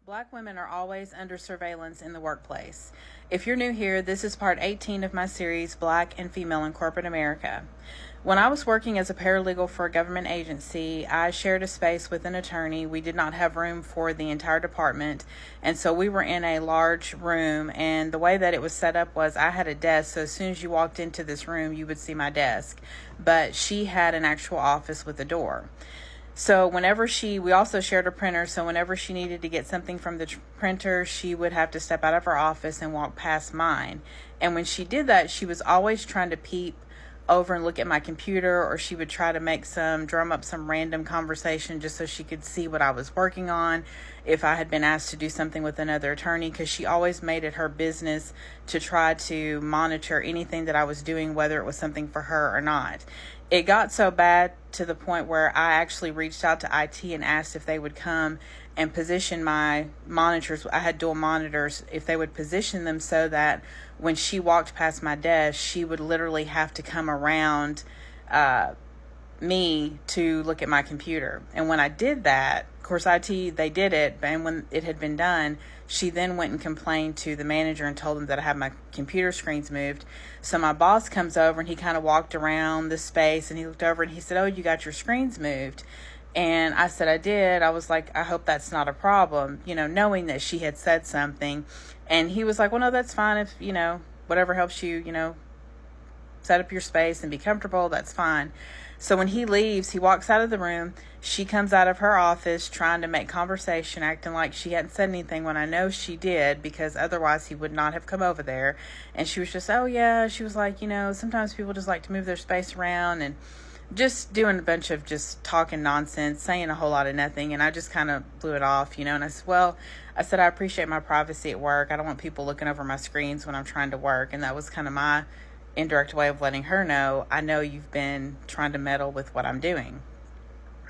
Black women are always under surveillance in the workplace. If you're new here, this is part 18 of my series, Black and Female in Corporate America. When I was working as a paralegal for a government agency, I shared a space with an attorney. We did not have room for the entire department, and so we were in a large room, and the way that it was set up was I had a desk, so as soon as you walked into this room, you would see my desk. But she had an actual office with a door. So we also shared a printer, so whenever she needed to get something from the printer, she would have to step out of her office and walk past mine. And when she did that, she was always trying to peep over and look at my computer, or she would try to drum up some random conversation just so she could see what I was working on, if I had been asked to do something with another attorney, because she always made it her business to try to monitor anything that I was doing, whether it was something for her or not. It got so bad to the point where I actually reached out to IT and asked if they would come and position my monitors. I had dual monitors, if they would position them so that when she walked past my desk, she would literally have to come around me to look at my computer. And when I did that, of course, IT, they did it, and when it had been done, she then went and complained to the manager and told them that I had my computer screens moved. So my boss comes over, and he kind of walked around the space, and he looked over and he said, "Oh, you got your screens moved?" And I said, "I did." I was like, "I hope that's not a problem," knowing that she had said something. And he was like, "Well, no, that's fine. If, whatever helps you, set up your space and be comfortable, that's fine." So when he leaves, he walks out of the room. She comes out of her office trying to make conversation, acting like she hadn't said anything, when I know she did, because otherwise he would not have come over there. And she was just, "Oh yeah," she was like, "Sometimes people just like to move their space around," and just doing a bunch of just talking nonsense, saying a whole lot of nothing. And I just kind of blew it off, and I said, "I appreciate my privacy at work. I don't want people looking over my screens when I'm trying to work." And that was kind of my indirect way of letting her know, I know you've been trying to meddle with what I'm doing.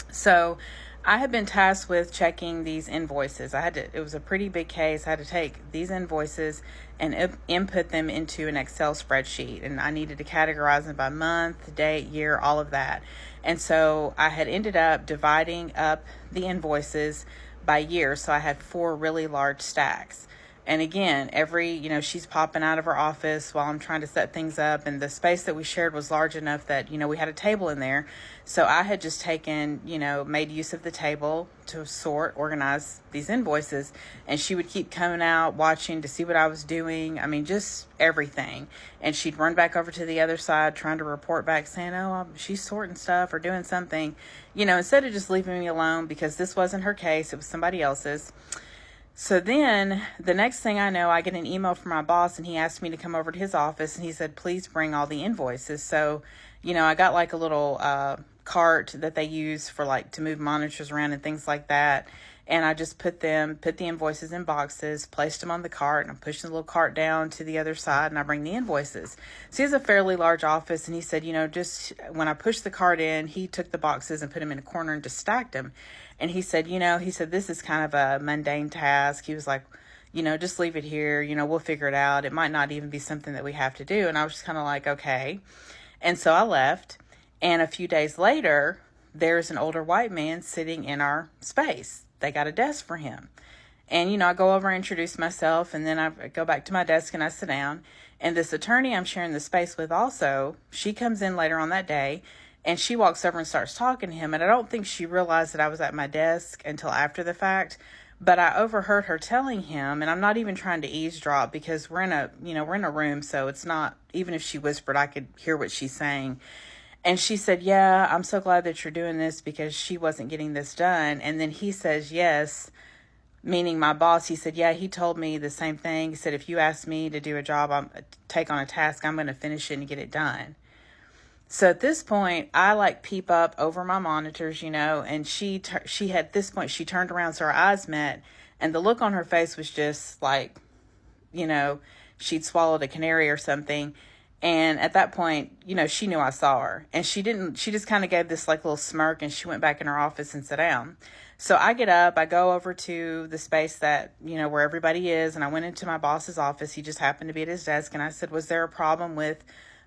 So I had been tasked with checking these invoices. It was a pretty big case. I had to take these invoices and input them into an Excel spreadsheet, and I needed to categorize them by month, date, year, all of that. And so I had ended up dividing up the invoices by year. So I had 4 really large stacks. And again, she's popping out of her office while I'm trying to set things up. And the space that we shared was large enough that, we had a table in there. So I had just made use of the table to organize these invoices. And she would keep coming out, watching to see what I was doing. I mean, just everything. And she'd run back over to the other side, trying to report back, saying, "Oh, she's sorting stuff or doing something," instead of just leaving me alone, because this wasn't her case. It was somebody else's. So then the next thing I know, I get an email from my boss, and he asked me to come over to his office, and he said, "Please bring all the invoices." So, I got like a little cart that they use for to move monitors around and things like that. And I just put the invoices in boxes, placed them on the cart, and I pushed the little cart down to the other side, and I bring the invoices. So he has a fairly large office, and he said, just when I pushed the cart in, he took the boxes and put them in a corner and just stacked them. And he said, "This is kind of a mundane task." He was like, "Just leave it here. We'll figure it out. It might not even be something that we have to do." And I was just kind of like, okay. And so I left. And a few days later, there's an older white man sitting in our space. They got a desk for him. And, I go over and introduce myself, and then I go back to my desk and I sit down. And this attorney I'm sharing the space with also, she comes in later on that day, and she walks over and starts talking to him. And I don't think she realized that I was at my desk until after the fact. But I overheard her telling him, and I'm not even trying to eavesdrop, because we're in a room, so it's not, even if she whispered, I could hear what she's saying. And she said, "Yeah, I'm so glad that you're doing this," because she wasn't getting this done. And then he says, "Yes," meaning my boss. He said, "Yeah, he told me the same thing." He said, "If you ask me to do a job, take on a task, I'm going to finish it and get it done." So at this point, I peep up over my monitors, and she had, at this point, she turned around, so our eyes met, and the look on her face was just like, she'd swallowed a canary or something. And at that point, she knew I saw her, and she just kind of gave this little smirk, and she went back in her office and sat down. So I get up, I go over to the space that, where everybody is. And I went into my boss's office. He just happened to be at his desk. And I said, "Was there a problem with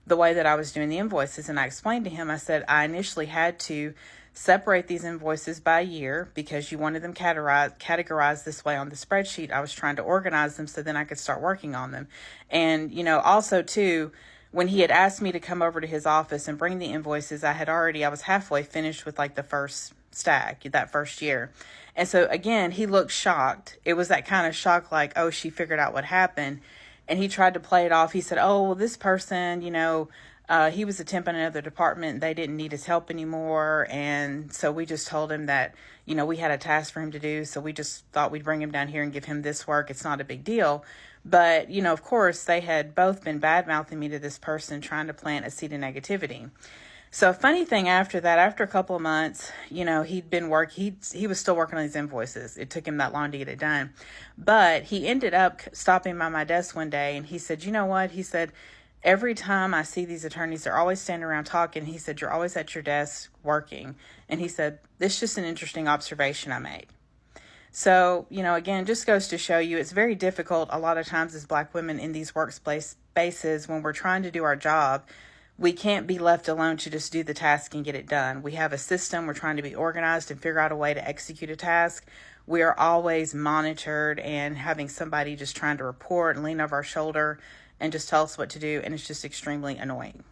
the way that I was doing the invoices?" And I explained to him, I said, I initially had to separate these invoices by year because you wanted them categorized this way on the spreadsheet. I was trying to organize them so then I could start working on them. And, also too, when he had asked me to come over to his office and bring the invoices, I was halfway finished with like the first stack that first year. And so again, he looked shocked. It was that kind of shock, like, oh, she figured out what happened. And he tried to play it off. He said, oh, well, this person, he was a temp in another department. They didn't need his help anymore. And so we just told him that, we had a task for him to do. So we just thought we'd bring him down here and give him this work. It's not a big deal. But, of course, they had both been bad-mouthing me to this person, trying to plant a seed of negativity. So a funny thing after that, after a couple of months, he'd been he was still working on these invoices. It took him that long to get it done. But he ended up stopping by my desk one day and he said, you know what? He said, every time I see these attorneys, they're always standing around talking. He said, you're always at your desk working. And he said, this is just an interesting observation I made. So, again, just goes to show you it's very difficult a lot of times as Black women in these workplace spaces when we're trying to do our job. We can't be left alone to just do the task and get it done. We have a system. We're trying to be organized and figure out a way to execute a task. We are always monitored and having somebody just trying to report and lean over our shoulder and just tell us what to do. And it's just extremely annoying.